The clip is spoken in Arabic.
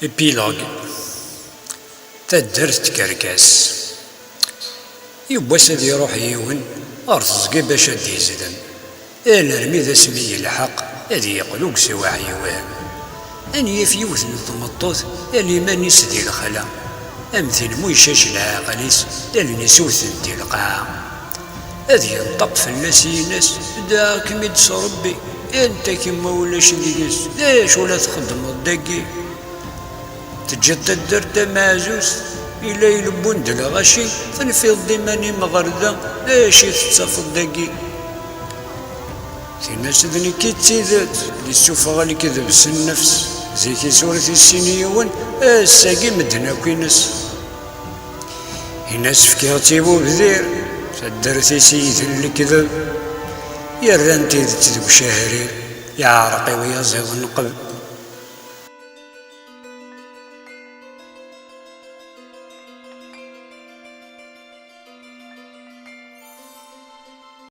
إبيلوغ. تدرت تكركاس يبواس ad يروح يون ار تزقي باش ad يزدم الرمي ذا سمي الحق ad يقلوك سوا حيوان أني في يوث نتمطوث اللي ماني سدي الخلا أمثل مويشاش العاقليس اللي نسوث دي القاع ad ينطق فلاسي ناس داك ميدس ربي انت كيما ولاش ديكس ليش ولا تخدم داكي تجد درت معزوز إلا يلبون دل غاشي فنفيض ديماني مغردا ليش تتصفد داكي في ناس ذني كي تيذات اللي سوفا غالي كذبس النفس زي كي سورة السينيون الساقي مدنا كينس الناس فكيها تيبو بذير فدرتي سيد الكذب يا رانتي تذوب شهري يا عرقي ويا زيض النقب